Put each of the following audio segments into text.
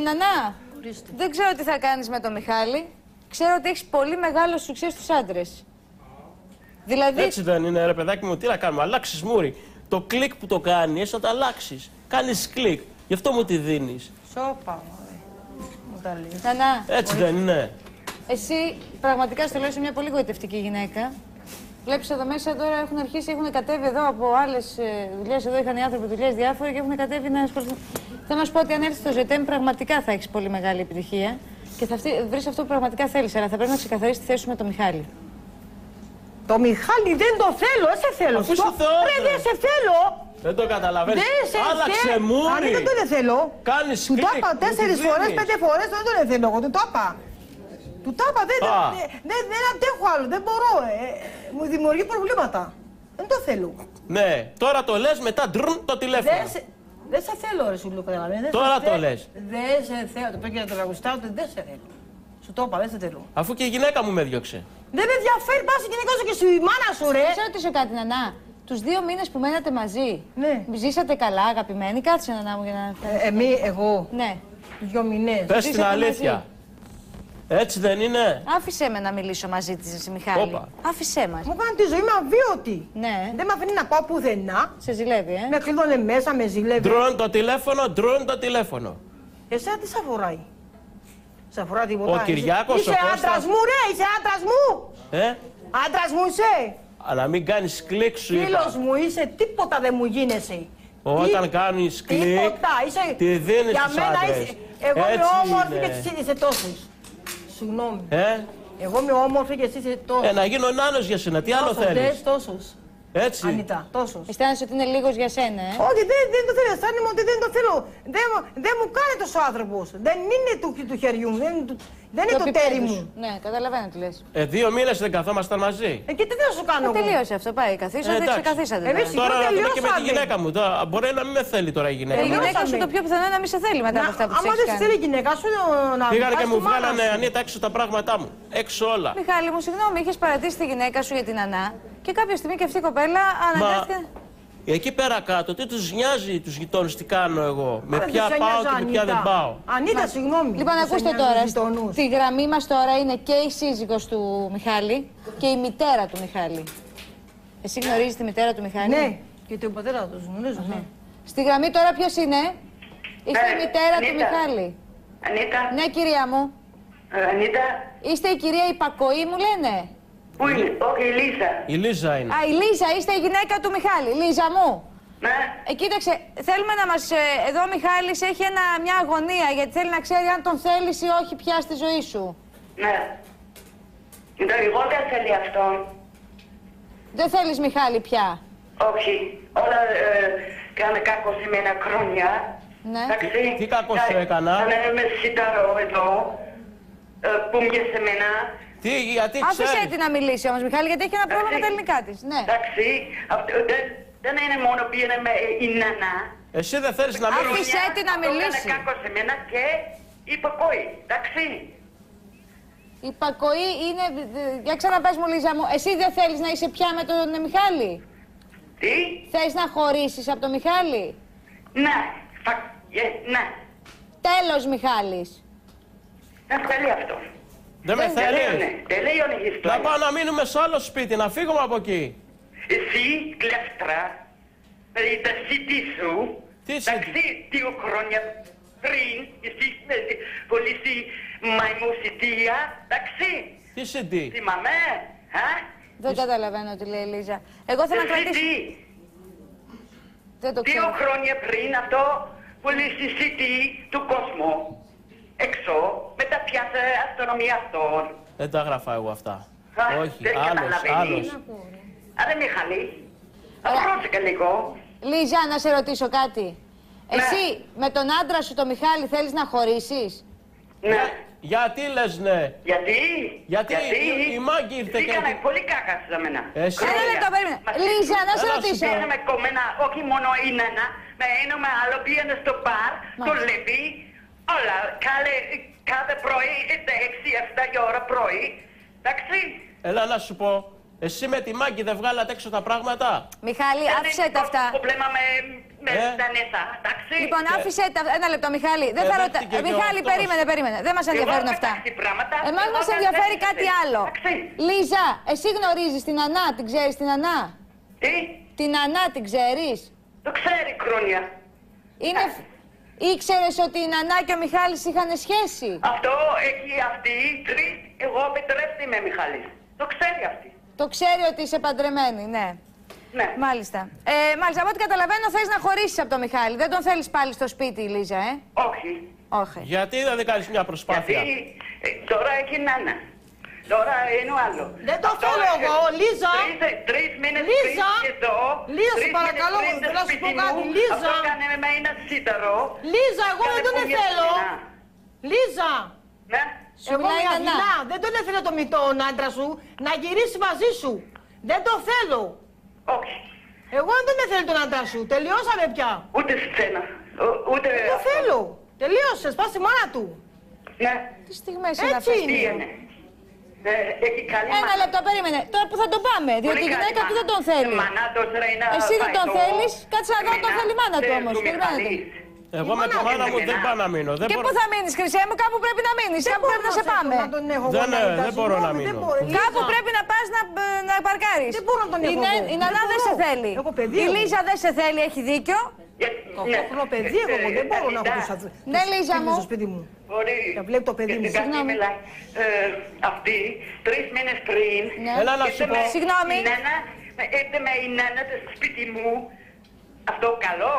Νανά, δεν ξέρω τι θα κάνεις με τον Μιχάλη. Ξέρω ότι έχεις πολύ μεγάλο σουξέ στους άντρες. Δηλαδή... Έτσι δεν είναι, ρε παιδάκι μου, τι να κάνουμε, αλλάξεις μούρι. Το κλικ που το κάνει, εσύ να το αλλάξεις. Κάνεις κλικ, γι' αυτό μου τη δίνεις. Σώπα, μου τα λέει. Νανά, Έτσι δεν είναι. εσύ πραγματικά στο λέω είσαι μια πολύ γοητευτική γυναίκα. Βλέπεις εδώ μέσα τώρα έχουν αρχίσει, έχουν κατέβει εδώ από άλλες δουλειές. Εδώ είχαν οι άνθρωποι δουλειές διάφοροι και έχουν κατέβει να ασχοληθούν. Θέλω να σου πω ότι αν έρθεις στο ΖΕΤΕΜ πραγματικά θα έχεις πολύ μεγάλη επιτυχία και θα βρεις αυτό που πραγματικά θέλεις. Αλλά θα πρέπει να ξεκαθαρίσεις τη θέση σου με τον Μιχάλη. Το Μιχάλη δεν το θέλω, δεν σε θέλω. Αφού σου θέλω. Ρε, δεν σε θέλω. Δεν το καταλαβαίνεις. Δεν σε Άλλαξε θέλω. μούρι. Αν δεν τον θέλω. Κάνεις Του κλικ. το είπα 4 φορές, 5 φορές, δεν τον θέλω εγώ, του το είπα. Του το είπα, δεν αντέχω άλλο, δεν μπορώ. Μου δημιουργεί προβλήματα. Δεν το θέλω. Ναι, τώρα το λες, μετά ντρουν το τηλέφωνο. Δεν σε θέλω, ρε σου λέω, καταλαβαίνεις. Τώρα το λες. Δεν σε θέλω, το πρέπει να το τραγουστάω, δεν σε θέλω. Σου το είπα, δεν σε θέλω. Αφού και η γυναίκα μου με διώξε. Δεν με ενδιαφέρει, πας η γυναίκα σου και στη μάνα σου, ρε. Ξέρω ρωτήσω κάτι, Νανά. Τους 2 μήνες που μένατε μαζί, ναι. Ζήσατε καλά, αγαπημένοι. Κάτσε, Νανά μου, για να... Εγώ. Ναι. 2 μήνες. Πες την αλήθεια. Μαζί. Έτσι δεν είναι. Άφησέ με να μιλήσω μαζί της, Μιχάλη. Όπα. Άφησέ μας. Μου κάνει τη ζωή μου αβίωτη. Ναι. Δεν με αφήνει να πάω πουθενά. Σε ζηλεύει, Με κλείδωνε μέσα, με ζηλεύει. Ντρούν το τηλέφωνο, ντρούν το τηλέφωνο. Εσένα τι σε αφοράει. Σε αφορά τίποτα. Ο Κυριάκος, είσαι ο Κώστας. άντρας μου, ρε, είσαι άντρας μου. Άντρας μου είσαι. Αλλά μην κάνεις κλικ σου είπα. Φίλος μου είσαι, τίποτα δεν μου γίνεσαι. Όταν κάνεις κλικ, Τίποτα, είσαι... τη δίνεις για στους μένα άντρες. είσαι... Εγώ είμαι Έτσι όμορφη είναι. και εσύ είσαι τόσους. Συγγνώμη. Εγώ είμαι όμορφη και εσύ είσαι τόσους. Να γίνω νάνος για σένα, τι άλλο θέλεις. Τόσους. Έτσι. Ανίτα, τόσους. Αισθάνεσαι ότι είναι λίγος για σένα, Όχι, δεν το θέλω. Αισθάνομαι ότι δεν το θέλω. Δεν μου κάνει τόσο άνθρωπος. Δεν είναι του χεριού μου. Δεν είναι το τέρι μου. Ναι, καταλαβαίνω τι λες. 2 μήνες δεν καθόμασταν μαζί. Και τι θα σου κάνω εγώ. Τελείωσε αυτό, πάει. Καθίσατε, ξεκαθίσατε. Τώρα να δούμε και με τη γυναίκα μου. Μπορεί να μην με θέλει τώρα η γυναίκα μου. Η γυναίκα σου το πιο πιθανό να μην σε θέλει μετά από αυτά που άμα δεν σε θέλει η γυναίκα σου να πήγανε και μου βγάλανε Ανίτα έξω τα πράγματά μου. Έξω όλα. Μιχάλη μου, συγγνώμη, είχες παρατήσει τη γυναίκα σου για την Ανά και κάποια στιγμή και αυτή η κοπέλα αναγκάστηκε. Εκεί πέρα κάτω, τι τους νοιάζει τους γειτόνους, τι κάνω εγώ. Με ποια πάω και με ποια δεν πάω. Ανίτα, συγγνώμη. Λοιπόν, ακούστε τώρα. Στη γραμμή μας τώρα είναι και η σύζυγος του Μιχάλη και η μητέρα του Μιχάλη. Εσύ γνωρίζεις τη μητέρα του Μιχάλη? Ναι, και τον πατέρα του γνωρίζω. Ναι. Στη γραμμή τώρα ποιος είναι? Είστε η μητέρα του Μιχάλη. Ανίτα. Ναι, κυρία μου. Ανίτα. Είστε η κυρία Υπακοή, μου λένε. Πού είναι, όχι, η Λίζα. Η Λίζα είναι. Α, η Λίζα, είστε η γυναίκα του Μιχάλη. Λίζα μου. Ναι. Κοίταξε, θέλουμε να μας... Εδώ ο Μιχάλης έχει μια αγωνία, γιατί θέλει να ξέρει αν τον θέλεις ή όχι πια στη ζωή σου. Ναι. Εγώ δεν θέλει αυτόν. Δεν θέλεις Μιχάλη πια? Όχι. Όλα κάνε κάκο σε μένα χρόνια. Ναι. Τι κάκο σου έκανα? Με σιταρό εδώ, που mě σε μένα. Τι, γιατί ξέρεις. Άφησε την να μιλήσει όμως, Μιχάλη, γιατί έχει ένα πρόβλημα με τα ελληνικά της. Ναι. Εντάξει, δεν είναι μόνο που είναι με η Νανά. Εσύ δεν θέλεις να μιλήσεις. Άφησε την να μιλήσει. Έκανε κάκο σε μένα και υπακόη, εντάξει. Υπακοή είναι... Για ξαναπες μου, Λίζα μου, εσύ δεν θέλεις να είσαι πια με τον Μιχάλη? Τι? Θες να χωρίσεις από τον Μιχάλη? Ναι, ναι. Τέλος, Μιχάλης. Δεν θέλει αυτό. Δεν με θέλεις. Τελείωνε η ιστορία. Να πάω να μείνουμε σε άλλο σπίτι, να φύγουμε από εκεί. Εσύ, κλέφτρα, με τα σπίτι σου, εντάξει, 2 χρόνια πριν, εσύ πωλήσει μαϊμουσιτία, εντάξει. Τι CD? Θυμάμαι, Δεν καταλαβαίνω τι λέει η Λίζα. Εγώ θέλω να κρατήσω... Δεν το ξέρω. 2 χρόνια πριν αυτό πωλήσει CD του κόσμου. Έξω, με τα πιάσε αστυνομία αυτών. Δεν τα έγραφα εγώ αυτά. Όχι, άλλος. Άρα Μιχάλη, πρόσεχε λίγο. Λίζα, να σε ρωτήσω κάτι. Ναι. Εσύ με τον άντρα σου, τον Μιχάλη, θέλεις να χωρίσεις? Ναι. Γιατί λες ναι? Γιατί η Μάγκη ήρθε και... Έκανε πολύ κάκα σε μένα. Ένα λεπτό, περίμενε. Λίζα, να σε ρωτήσω. Πήγαμε κομμένα, όχι μόνο η Νάνα, με ένα με άλλο, πήγαινε στο μπαρ, το λέπει, όλα, κάθε πρωί, 6-7 η ώρα πρωί, εντάξει. Έλα να σου πω, Εσύ με τη Μάγκη δεν βγάλατε έξω τα πράγματα. Μιχάλη, άφησε τα αυτά. Πρόβλημα με τα νέσα, εντάξει. Λοιπόν, άφησε τα. Ένα λεπτό, Μιχάλη. Δεν θα ρωτά. Μιχάλη, περίμενε. Δεν μας ενδιαφέρουν αυτά. Εμάς μας ενδιαφέρει κάτι άλλο. Λίζα, εσύ γνωρίζεις την Ανά, την ξέρεις την Ανά? Τι? Την Ανά την ξέρεις? Το ξέρει χρόνια. Ήξερες ότι η Νανά και ο Μιχάλης είχαν σχέση? Αυτό έχει αυτή, τρεις, εγώ πετρεύτη με Μιχάλης. Το ξέρει αυτή. Το ξέρει ότι είσαι παντρεμένη, ναι. Ναι. Μάλιστα. Μάλιστα, από ό,τι καταλαβαίνω θες να χωρίσεις από τον Μιχάλη. Δεν τον θέλεις πάλι στο σπίτι, Λίζα, Όχι. Όχι. Γιατί δεν κάνεις μια προσπάθεια? Γιατί τώρα έχει Νάνα. Τώρα είναι άλλο. Δεν το θέλω εγώ, Λίζα. Τρεις μήνες Λίζα. πριν εδώ. Λίζα, σε παρακαλώ, θέλω να σου πω κάτι. Λίζα. Αυτό κάνε με ένα σύταρο. Λίζα, εγώ δεν τον θέλω. Λίζα. Ναι. Εγώ η Αθηνά, δεν τον έφερε τον άντρα σου να γυρίσει μαζί σου. Δεν το θέλω. Όχι. Εγώ δεν τον έφερε τον άντρα σου. Τελειώσαμε πια. Ούτε σένα. Ούτε. Δεν το θέλω. Τελείωσε, σπάσει μάνα του. Ναι. Τι στιγμές είναι αυτές? Τι είναι. Έχει καλή Ένα λεπτό, περίμενε. Τώρα που θα το πάμε, διότι η γυναίκα του δεν τον θέλει. Εσύ δεν τον θέλεις, κάτσε να δω αν τον θέλει η μάνα του όμως. Περιμένετε. Εγώ με τη μάνα μου δεν πάω να μείνω. Και πού θα μείνεις, Χρυσέ μου? Κάπου πρέπει να μείνεις. Κάπου πρέπει να σε πάμε. Δεν μπορώ να μείνω. Κάπου πρέπει να πας να παρκάρεις. Δεν μπορώ να τον έχω. Η Νανά δεν σε θέλει. Η Λίζα δεν σε θέλει, έχει δίκιο. Έχω παιδί εγώ, δεν μπορώ να έχω τους Ναι, Λίζα μου. στο σπίτι μου. Να βλέπει το παιδί μου. Συγγνώμη. Αυτή, 3 μήνες πριν. Έλα να σου πω. Συγγνώμη. Ήρθε με η Νάνα στο σπίτι μου. Αυτό καλό.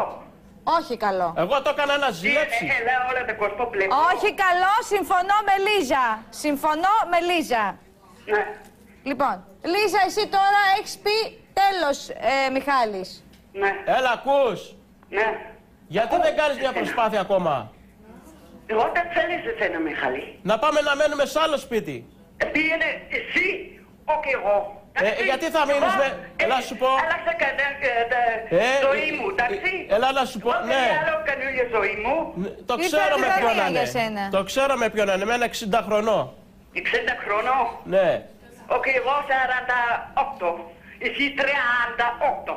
Όχι καλό. Εγώ το έκανα να ζηλέψει. Έλα όλα τα κόσμο πλέον. Όχι καλό, συμφωνώ με Λίζα. Συμφωνώ με Λίζα. Ναι. Λοιπόν, Λίζα, εσύ τώρα έχεις πει τέλος, Μιχάλης. Ναι. Έλα, ακούς. Ναι. Γιατί δεν κάνεις μια προσπάθεια ακόμα? Εγώ δεν θέλεις εσένα, Μιχάλη. Να πάμε να μένουμε σε άλλο σπίτι. Πήγαινε εσύ, όχι εγώ. Γιατί θα μείνεις με... Έλα σου πω. Άλλαξα ζωή μου, εντάξει. Έλα να σου πω, ναι. Άλλο καινούργια ζωή μου. Το ξέρω με ποιον να για σένα. είναι. Το ξέρω με ποιον να είναι. Με ένα 60 χρονών. 60 χρονών. Ναι. Όχι, εγώ 48. Εσύ 38.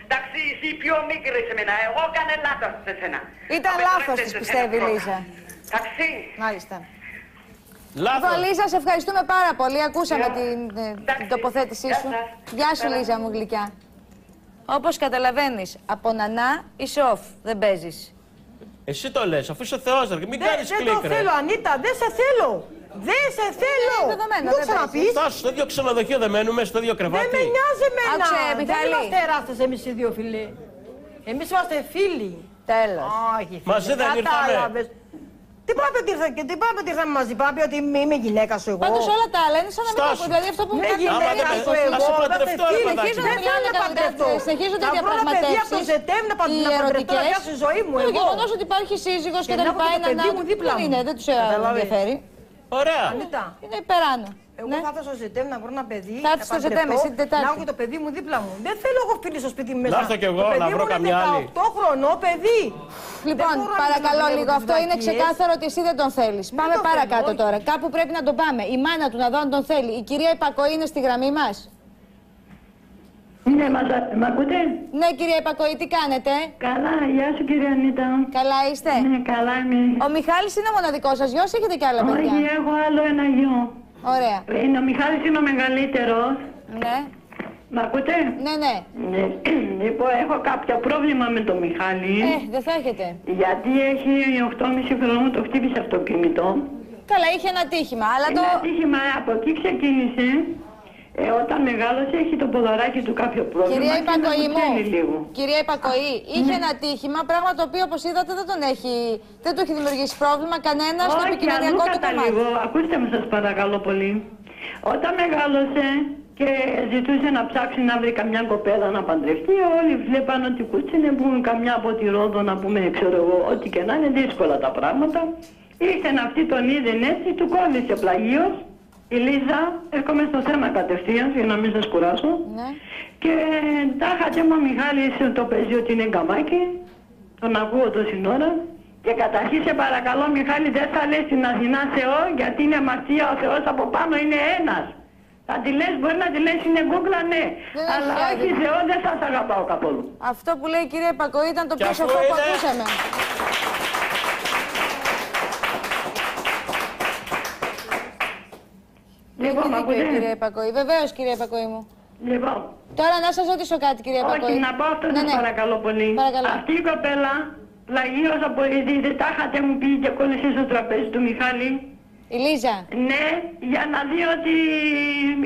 Εντάξει, εσύ πιο μικρή σε μένα. Εγώ έκανε λάθος σε σένα. Ήταν λάθος της, πιστεύει η Λίζα. Εντάξει. Μάλιστα. Λάθος. Λοιπόν, Λίζα, σε ευχαριστούμε πάρα πολύ. Ακούσαμε την τοποθέτησή σου. Γεια σου, Λίζα μου γλυκιά. Όπως καταλαβαίνεις, από Νανά είσαι off. Δεν παίζεις. Εσύ το λες, αφού είσαι θεός, ρε. Μην κάνεις κλικ, ρε. Δεν το θέλω, Ανίτα, δεν σε θέλω. Δεν σε θέλω! Δεδομένο, το ξαναπείς. Φτάσου στο ίδιο ξενοδοχείο, δεν μένουμε στο ίδιο κρεβάτι. Δεν με νοιάζει εμένα. Άκουσε, Μιχάλη. Δεν είμαστε εράστες εμείς οι δύο φίλοι. Εμείς είμαστε φίλοι. Τέλος. Όχι, φίλοι. Μαζί δεν ήρθαμε. Τι πάμε ότι ήρθαμε μαζί, πάμε ότι είμαι γυναίκα σου εγώ. Πάντως όλα τα άλλα είναι σαν να μην ακούω. Δηλαδή αυτό που μου Είμαι κάνει. γυναίκα σου εγώ. Να σε παντρευτώ, ρε παιδάκι. Συνεχίζονται οι διαπραγματεύσεις. διαπραγματεύσεις. Από το Σεπτέμβριο να παντρευτώ να πιάσω τη ζωή μου. Το γεγονός ότι υπάρχει σύζυγος και τα λοιπά είναι ανάγκη. Δεν τους ενδιαφέρει. Ωραία. Είναι υπεράνω. Εγώ θα έρθω στο Σεπτέμβριο να βρω ένα παιδί. Θα έρθεις στο Σεπτέμβριο, εσύ την Τετάρτη. Να έχω και το παιδί μου δίπλα μου. Δεν θέλω εγώ φίλη στο σπίτι μου μέσα. Να έρθω κι εγώ να βρω καμιά άλλη. 18 χρονό παιδί. Λοιπόν, παρακαλώ λίγο, αυτό είναι ξεκάθαρο ότι εσύ δεν τον θέλεις. Πάμε παρακάτω τώρα. Κάπου πρέπει να τον πάμε. Η μάνα του να δω αν τον θέλει. Η κυρία Υπακοή είναι στη γραμμή μας. Ναι, μ' ακούτε? Ναι, κυρία Υπακοή, τι κάνετε? Καλά, γεια σου κυρία Ανίτα. Καλά είστε? Ναι, καλά είμαι. Ο Μιχάλης είναι ο μοναδικός σας γιος, έχετε κι άλλα παιδιά? Όχι, έχω άλλο ένα γιο. Ωραία. Ο Μιχάλης είναι ο μεγαλύτερος. Ναι. Μ' ακούτε? Ναι, ναι. Ναι. Λοιπόν, έχω κάποιο πρόβλημα με τον Μιχάλη. Δεν θα έχετε. Γιατί έχει 8,5 χρονών, το χτύπησε αυτοκίνητο. Καλά, είχε ένα τύχημα, αλλά Ένα τύχημα, από εκεί ξεκίνησε. Όταν μεγάλωσε έχει το ποδαράκι του κάποιο πρόβλημα. Κυρία Υπακοή μου, λίγο. κυρία Υπακοή, είχε ένα τύχημα, πράγμα το οποίο όπως είδατε δεν του έχει δημιουργήσει πρόβλημα κανένα στο επικοινωνιακό του κομμάτι. Ακούστε με σας παρακαλώ πολύ. Όταν μεγάλωσε και ζητούσε να ψάξει να βρει καμιά κοπέλα να παντρευτεί, όλοι βλέπαν ότι κούτσινε που καμιά από τη Ρόδο να πούμε, ξέρω εγώ, ό,τι και να είναι δύσκολα τα πράγματα. Ήρθε αυτή τον είδε έτσι, του κόλλησε πλαγίος. Η Λίζα, έρχομαι στο θέμα κατευθείαν για να μην σας κουράσω. Ναι. Και τάχα και ο Μιχάλης το παίζει ότι είναι γκαμάκι. Τον ακούω τόση ώρα. Και καταρχήν σε παρακαλώ Μιχάλη, δεν θα λες στην Αθηνά Θεό, γιατί είναι αμαρτία, ο Θεός από πάνω είναι ένας. Θα τη λες, μπορεί να τη λες είναι γκούγκλα, ναι. Αλλά όχι Θεό, δεν σας αγαπάω καθόλου. Αυτό που λέει η κυρία Υπακοή ήταν το πιο σοφό που ακούσαμε. Λοιπόν, ακούτε. Κυρία Υπακοή. Βεβαίως, κυρία Υπακοή μου. Λοιπόν. Τώρα να σας ρωτήσω κάτι, κυρία Υπακοή. Όχι, να πω αυτό, σας παρακαλώ πολύ. Παρακαλώ. Αυτή η κοπέλα, πλαγίως από δεν τα είχατε μου πει και κόλλησε στο τραπέζι του Μιχάλη. Η Λίζα. Ναι, για να δει ότι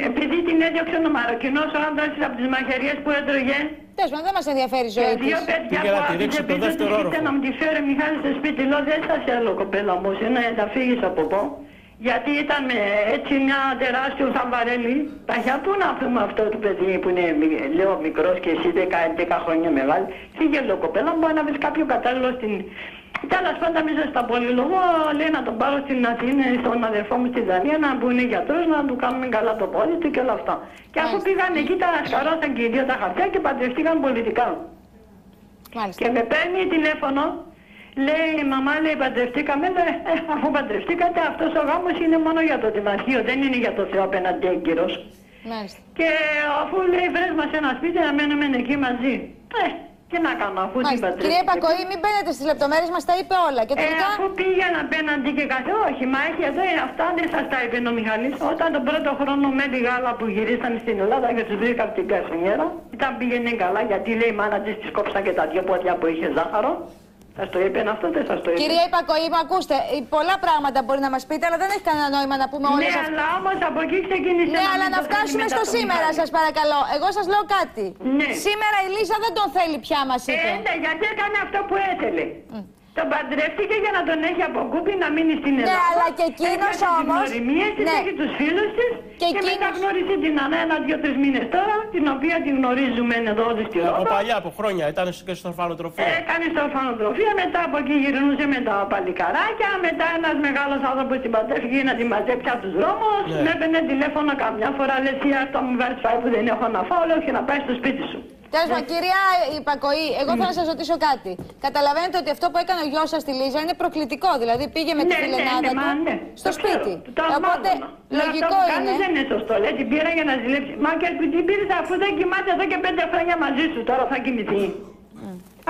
επειδή την έδιωξε ο Μαροκινός ο άντρας της από τις μαχαιριές που έτρωγε. Τέλος πάντων, δεν μας ενδιαφέρει η ζωή της. Δύο παιδιά που άφησε πίσω της ήρθε να μου τη φέρει ο Μιχάλης στο σπίτι. Λέω δεν σας θέλω κοπέλα μου, να φύγεις από εδώ. Γιατί ήταν έτσι μια τεράστιο σαμπαρέλι. Παχιά πού να πούμε αυτό το παιδί που είναι λέω μικρός και εσύ 10 χρόνια μεγάλη. Φύγε λέω κοπέλα μου, μπορεί να βρεις κάποιο κατάλληλο στην... Τέλος πάντων μέσα στα πολυλογό λέει να τον πάρω στην Αθήνα στον αδερφό μου στη Δανία να που είναι γιατρός να του κάνουμε καλά το πόδι του και όλα αυτά. Και αφού πήγαν εκεί τα σκαρώσαν και οι δύο τα χαρτιά και παντρευτήκαν πολιτικά. Μάλιστα. Και με παίρνει τηλέφωνο. Λέει η μαμά, λέει παντρευτήκαμε, λέει, αφού παντρευτήκατε αυτός ο γάμος είναι μόνο για το δημαρχείο, δεν είναι για το Θεό απέναντι έγκυρος. Μάλιστα. Και αφού λέει βρες μας ένα σπίτι να μένουμε εκεί μαζί. Τι να κάνω αφού την παντρευτήκαμε. Κυρία Υπακοή, μην μπαίνετε στις λεπτομέρειες, μας τα είπε όλα. Και τελικά... αφού πήγαινα απέναντι και κάθε, όχι, μα έχει εδώ αυτά δεν σας τα είπε ο Μιχαλής. Όταν τον πρώτο χρόνο με τη γάλα που γυρίσαν στην Ελλάδα και τους βρήκα από την Κασονιέρα, ήταν πήγαινε καλά γιατί λέει η μάνα της κόψαν και τα δύο πόδια που είχε ζάχαρο. Σας το είπε αυτό, δεν σας το είπε. Κυρία Υπακοή, ακούστε, πολλά πράγματα μπορεί να μας πείτε, αλλά δεν έχει κανένα νόημα να πούμε όλες αυτές. Ναι, αλλά όμως από εκεί ξεκίνησε. Ναι, αλλά να φτάσουμε στο σήμερα, σας παρακαλώ. Εγώ σας λέω κάτι. Ναι. Σήμερα η Λίζα δεν τον θέλει πια, μας είπε. Ναι, γιατί έκανε αυτό που ήθελε. Τον παντρεύτηκε για να τον έχει από κούπι να μείνει στην Ελλάδα. Ναι, αλλά και εκείνος όμως. Ναι. Έχει τους φίλους της και μετά γνώρισε την Ανά 1-2-3 μήνες τώρα, την οποία την γνωρίζουμε εδώ όλη στη Ρόδο. Από παλιά, από χρόνια, ήταν και στο ορφανοτροφείο. Έκανε στο ορφανοτροφείο, μετά από εκεί γυρνούσε με τα παλικαράκια, μετά ένας μεγάλος άνθρωπος την παντρεύτηκε να τη μαζέψει από τους δρόμους, με έπαιρνε τηλέφωνο καμιά φορά, λες ή αυτό μου βάζεις φάει που δεν έχω να φάω, λέω και να πάει στο σπίτι σου. Τέλος πάντων, κυρία Υπακοή, εγώ θέλω να σας ρωτήσω κάτι. Καταλαβαίνετε ότι αυτό που έκανε ο γιος σας στη Λίζα είναι προκλητικό, δηλαδή πήγε με τη φιλενάδα του στο σπίτι. Οπότε λογικό είναι. Δεν είναι σωστό, λέει την πήρα για να ζηλέψει. Μα και την πήρε αφού δεν κοιμάται εδώ και 5 χρόνια μαζί σου, τώρα θα κοιμηθεί.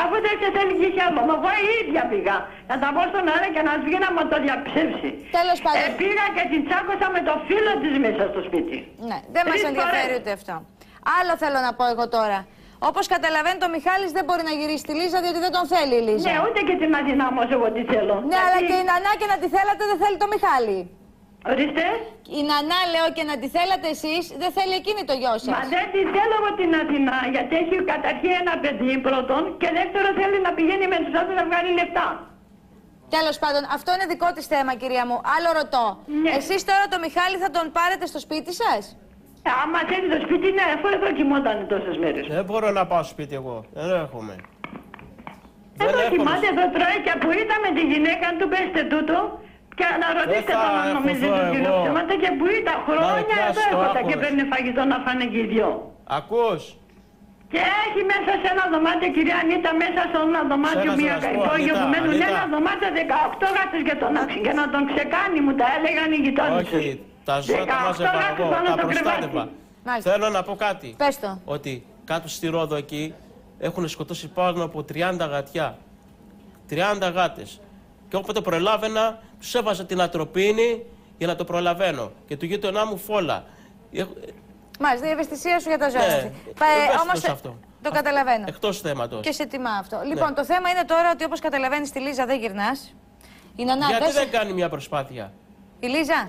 Αφού δεν σε θέλει και κι άλλο. Μα εγώ η ίδια πήγα. Να τα πω στον αέρα και να βγει να μου το διαψεύσει. Τέλος πάντων. Πήγα και την τσάκωσα με το φίλο της μέσα στο σπίτι. Ναι, δεν μας ενδιαφέρει ούτε αυτό. Άλλο θέλω να πω εγώ τώρα. Όπως καταλαβαίνετε, ο Μιχάλης δεν μπορεί να γυρίσει τη Λίζα διότι δεν τον θέλει η Λίζα. Ναι, ούτε και την Αθηνά όμως εγώ τη θέλω. Ναι, αλλά και η Νανά και να τη θέλατε δεν θέλει το Μιχάλη. Ορίστε. Η Νανά, λέω, και να τη θέλατε εσείς, δεν θέλει εκείνη το γιο σας. Μα δεν τη θέλω εγώ την Αθηνά, γιατί έχει καταρχήν ένα παιδί πρώτον και δεύτερο θέλει να πηγαίνει με τους άλλους να βγάλει λεφτά. Τέλος πάντων, αυτό είναι δικό της θέμα, κυρία μου. Άλλο ρωτώ. Ναι. Εσείς τώρα το Μιχάλη θα τον πάρετε στο σπίτι σας? Άμα θέλει το σπίτι, ναι, αφού εδώ κοιμόταν τόσες μέρες. Δεν μπορώ να πάω σπίτι εγώ. Δεν έχουμε. Εδώ κοιμάται, εδώ τρώει και που ήταν με τη γυναίκα του, πέστε τούτο. Και να ρωτήσετε τον αν νομίζει τον κύριο ψέματα και που ήταν χρόνια εδώ έχοντα και παίρνει φαγητό να φάνε και οι δυο. Ακούς. Και έχει μέσα σε ένα δωμάτιο, κυρία Ανίτα, μέσα σε ένα δωμάτιο μια υπόγειο που μένουν ένα δωμάτιο 18 γάτες για τον άξι και να τον ξεκάνει, μου τα έλεγαν οι γειτόνες. Όχι, τα ζώα τα μάζευα εγώ, τα προστάτευα. Θέλω να πω κάτι. Πες το. Ότι κάτω στη Ρόδο εκεί έχουν σκοτώσει πάνω από 30 γατιά. 30 γάτες. Και όποτε προλάβαινα, τους έβαζα την ατροπίνη για να το προλαβαίνω. Και του γείτονά μου φόλα. Μάλιστα, η ευαισθησία σου για τα ζώα. Ναι, όμως αυτό. το καταλαβαίνω. Εκτός θέματος. Και σε τιμά αυτό. Λοιπόν, το θέμα είναι τώρα ότι όπως καταλαβαίνεις τη Λίζα δεν γυρνάς. Γιατί δεν κάνει μια προσπάθεια. Η Λίζα,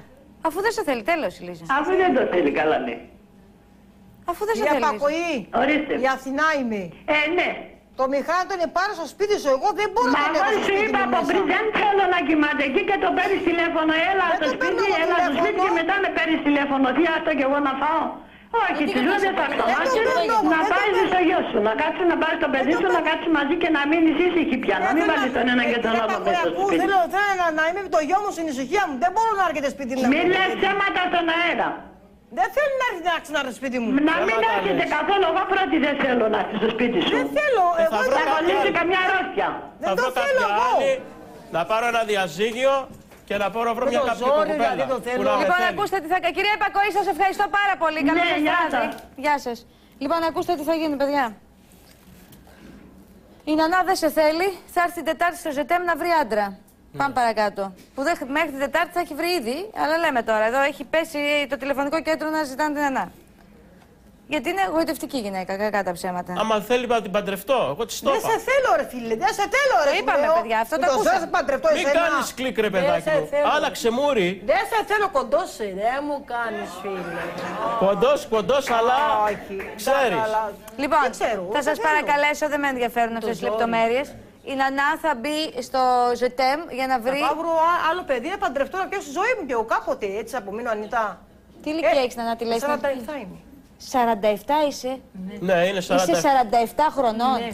αφού δεν σε θέλει, τέλος η Λίζα. Αφού δεν το θέλει, καλά ναι. Αφού δεν σε θέλει. Για Πακοή, ορίστε. η Αθηνά είμαι. Ναι. Το Μιχάλη τον πάρω στο σπίτι σου, εγώ δεν μπορώ να τον έχω στο σπίτι μου μέσα. Δεν θέλω να κοιμάται εκεί και το παίρνεις τηλέφωνο, έλα στο σπίτι, έλα στο σπίτι και μετά με παίρνεις τηλέφωνο. Τι αυτό και εγώ να φάω. Όχι, τη ζωή δεν θα ξαμάσεις, να πάρεις στο γιο σου, να κάτσεις να πάρεις το παιδί σου, να κάτσεις μαζί και να μείνεις ήσυχη πια, να μην βάλεις τον ένα και τον άλλο μέσα στο σπίτι. Θέλω να είμαι με το γιο μου στην ησυχία μου, δεν μπορώ να έρχεται σπίτι μου. Μην λες ψέματα στον αέρα. Δεν θέλει να έρθει να ξανάρθει στο σπίτι μου. Να μην έρχεται καθόλου, εγώ πρώτη δεν θέλω να έρθει στο σπίτι σου. Δεν θέλω, εγώ θα κολλήσει καμιά αρρώστια. Δεν το θέλω εγώ. Να πάρω ένα διαζύγιο Και να πάω να βρω μια κάποια κοπέλα. Λοιπόν, ακούστε τι θα κάνει. Κυρία Επακοή, σας ευχαριστώ πάρα πολύ. Καλό σας βράδυ. Γεια σας. Λοιπόν, ακούστε τι θα γίνει, παιδιά. Η Νανά δεν σε θέλει, θα έρθει την Τετάρτη στο ΖΕΤΕΜ να βρει άντρα. Πάμε παρακάτω. Που μέχρι την Τετάρτη θα έχει βρει ήδη, αλλά λέμε τώρα. Εδώ έχει πέσει το τηλεφωνικό κέντρο να ζητάνε την Νανά. Γιατί είναι εγωιτευτική γυναίκα, κακά τα ψέματα. Άμα θέλει να την παντρευτώ, εγώ τη το είπα. Δεν σε θέλω, ρε φίλε, δεν σε θέλω, ρε. Είπαμε, παιδιά, αυτό το ακούσαμε. Μην κάνεις κλικ, ρε παιδάκι μου. Άλλαξε μούρι. Δεν σε θέλω κοντός, δεν μου κάνεις, φίλε. Κοντός, αλλά ξέρεις. Λοιπόν, θα σας παρακαλέσω, δεν με ενδιαφέρουν αυτές τις λεπτομέρειες. Η Νανά θα μπει στο ΖΕΤΕΜ για να βρει. Θα βρω άλλο παιδί να παντρευτώ να πιάσω στη ζωή μου και εγώ κάποτε έτσι απομείνω ανητά. Τι ηλικία έχεις, Νανά, τι λες? 47 είμαι. 47 είσαι. Ναι, είναι 47. Είσαι 47 χρονών. Ναι.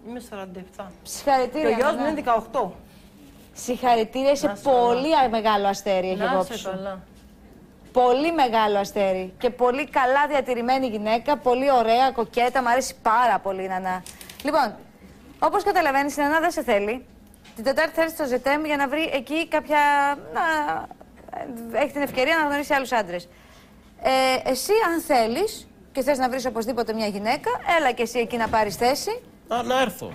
Είμαι 47. Συγχαρητήρια. Και ο γιος μου είναι 18. Συγχαρητήρια, είσαι πολύ μεγάλο αστέρι, έχει υπόψη σου. Καλά. Πολύ μεγάλο αστέρι και πολύ καλά διατηρημένη γυναίκα, πολύ ωραία, κοκέτα, μου αρέσει πάρα πολύ η Νανά. Λοιπόν, όπως καταλαβαίνεις, η Νανά δεν σε θέλει. Την Τετάρτη θα έρθει στο ΖΕΤΕΜ για να βρει εκεί κάποια. Έχει την ευκαιρία να γνωρίσει άλλους άντρες. Εσύ, αν θέλεις και θες να βρεις οπωσδήποτε μια γυναίκα, έλα και εσύ εκεί να πάρεις θέση. Να έρθω.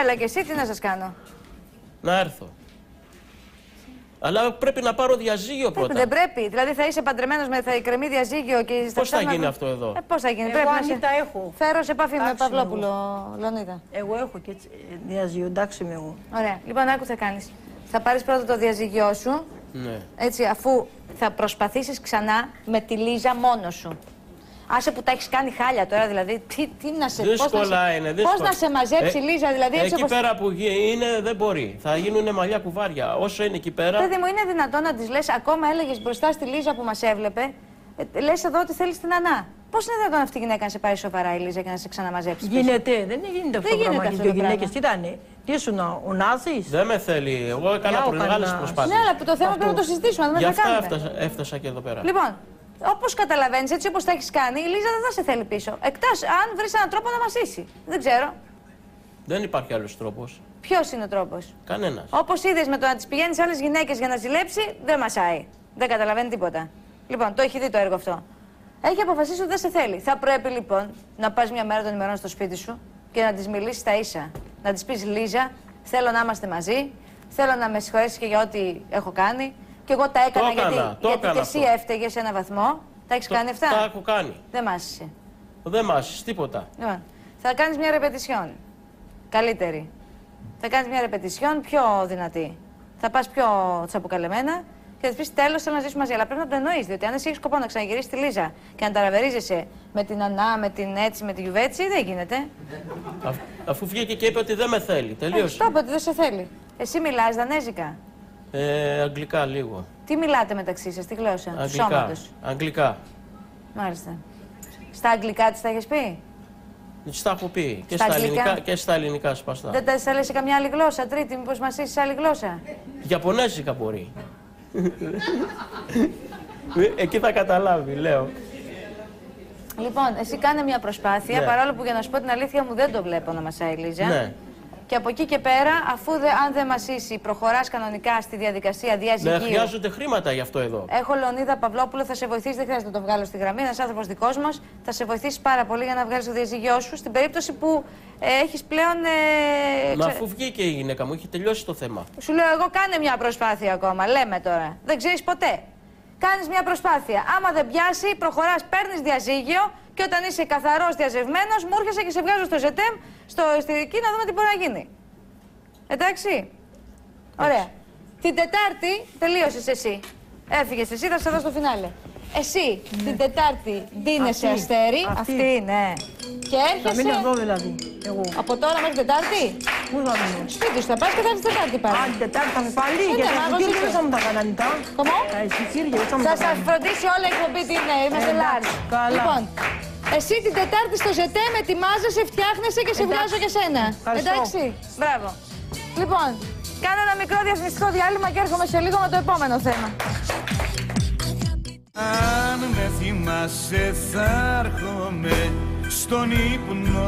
Έλα και εσύ, τι να σας κάνω? Να έρθω. Αλλά πρέπει να πάρω διαζύγιο πρώτα. Δεν πρέπει. Δηλαδή θα είσαι παντρεμένος με θα εκκρεμεί διαζύγιο και πώς θα γίνει αυτό εδώ? Πώς θα γίνει? Εγώ Ανίτα έχω. Φέρω σε επαφή με Παυλόπουλο, Λεωνίδα. Εγώ έχω και διαζύγιο, εντάξει είμαι εγώ. Ωραία. Λοιπόν, άκου θα κάνεις. Θα πάρεις πρώτα το διαζύγιό σου. Ναι. Έτσι, αφού θα προσπαθήσεις ξανά με τη Λίζα μόνος σου. Άσε που τα έχεις κάνει χάλια τώρα, δηλαδή. Τι να σε δύσκολα είναι, δύσκολα. Πώς να σε μαζέψει η Λίζα, δηλαδή. Έτσι εκεί πέρα που είναι δεν μπορεί. Θα γίνουν μαλλιά κουβάρια. Όσο είναι εκεί πέρα. Παιδί μου, είναι δυνατόν να της λες, ακόμα έλεγες μπροστά στη Λίζα που μας έβλεπε, λες εδώ ότι θέλεις την Νανά. Πώς είναι δυνατόν αυτή η γυναίκα να σε πάρει σοβαρά η Λίζα και να σε ξαναμαζέψει? Γίνεται, δεν γίνεται αυτό το πράγμα. Οι δύο γυναίκες τι ήταν, τι ήσουν, ο Νάζης? Δεν με θέλει. Εγώ έκανα μεγάλες προσπάθειες. Ναι, αλλά το θέμα πρέπει να το συζητήσουμε. Γι' αυτά έφτασα και εδώ πέρα. Λοιπόν, όπως καταλαβαίνεις, έτσι όπως τα έχεις κάνει, η Λίζα δεν θα σε θέλει πίσω. Εκτός αν βρεις έναν τρόπο να μασίσει. Δεν ξέρω. Δεν υπάρχει άλλος τρόπος. Ποιος είναι ο τρόπος? Κανένας. Όπως είδες με το να τις πηγαίνεις σε άλλες γυναίκες για να ζηλέψει, δεν μασάει. Δεν καταλαβαίνει τίποτα. Λοιπόν, το έχει δει το έργο αυτό. Έχει αποφασίσει ότι δεν σε θέλει. Θα πρέπει λοιπόν να πας μια μέρα των ημερών στο σπίτι σου και να της μιλήσεις τα ίσα. Να της πεις, Λίζα, θέλω να είμαστε μαζί, θέλω να με συγχωρέσεις και για ό,τι έχω κάνει. Και εγώ τα έκανα γιατί και εσύ έφταιγες σε έναν βαθμό. Τα έχεις κάνει αυτά? Τα έχω κάνει. Δεν μάσησε. Δεν μάσησε τίποτα. Λοιπόν, θα κάνεις μια ρεπετησιόν. Καλύτερη. Θα κάνεις μια ρεπετησιόν πιο δυνατή. Θα πας πιο τσαποκαλεμένα και θα της πεις τέλος, θέλω να ζήσουμε μαζί. Αλλά πρέπει να το εννοείς, διότι αν εσύ έχεις σκοπό να ξαναγυρίσεις τη Λίζα και να ταραβερίζεσαι με την Ανά, με την έτσι, με τη Γιουβέτσι, δεν γίνεται. Αφού βγήκε και είπε ότι δεν με θέλει. Τελείωσε. Το είπε ότι δεν σε θέλει. Εσύ μιλάς δανέζικα? Αγγλικά λίγο. Τι μιλάτε μεταξύ σας, τι γλώσσα? Αγγλικά. Αγγλικά. Μάλιστα. Στα αγγλικά της τα έχεις πει? Της τα έχω πει. Και στα ελληνικά σπαστά. Δεν τα λες σε καμιά άλλη γλώσσα, τρίτη, μήπως μας είσαι σε άλλη γλώσσα? Ιαπωνέζικα μπορεί. Εκεί θα καταλάβει, λέω. Λοιπόν, εσύ κάνε μια προσπάθεια, παρόλο που για να σου πω την αλήθεια μου δεν το βλέπω να μασάει η Λίζα. Ναι. Και από εκεί και πέρα, αφού αν δεν μασίσει, προχωράς κανονικά στη διαδικασία διαζυγίου. Ναι, χρειάζονται χρήματα γι' αυτό εδώ. Έχω Λεωνίδα Παυλόπουλο, θα σε βοηθήσει, δεν χρειάζεται να το βγάλω στη γραμμή. Ένας άνθρωπος δικός μας θα σε βοηθήσει πάρα πολύ για να βγάλεις το διαζύγιό σου στην περίπτωση που έχεις πλέον. Μα αφού βγήκε η γυναίκα μου, έχει τελειώσει το θέμα. Σου λέω, εγώ κάνε μια προσπάθεια ακόμα. Λέμε τώρα. Δεν ξέρεις ποτέ. Κάνεις μια προσπάθεια. Άμα δεν πιάσει, προχωράς, παίρνεις διαζύγιο και όταν είσαι καθαρός διαζευμένος, μου έρχεσαι και σε βγάζω στο ΖΕΤΕΜ, στη δική να δούμε τι μπορεί να γίνει. Εντάξει. Ωραία. Την Τετάρτη τελείωσες εσύ. Έφυγες εσύ, θα σε δω στο φινάλε. Εσύ την Τετάρτη ντύνεσαι αστέρι. Αυτή, ναι. Και έρχεσαι. Θα μείνω εδώ δηλαδή. Εγώ. Από τώρα μέχρι Τετάρτη. Πού θα μείνω? Σπίτι σου θα πας και θα έρθεις Τετάρτη πάλι. Αν την Τετάρτη θα με πάλι, γιατί τα εισιτήρια δεν θα μου τα κάνανε. Κομμό? Τα εισιτήρια δεν θα μου τα Θα κάνανε. σας φροντίσει όλα η εκπομπή την είμαστε large. Καλά. Λοιπόν, εσύ την Τετάρτη στο ΖΕΤΕΜ ετοιμάζεσαι, φτιάχνεσαι και σε βγάζω και σένα. Εντάξει. Μπράβο. Λοιπόν, κάνω ένα μικρό διαφημιστικό διάλειμμα και έρχομαι σε λίγο με το επόμενο θέμα. Αν με θυμάσαι θα έρχομαι στον ύπνο.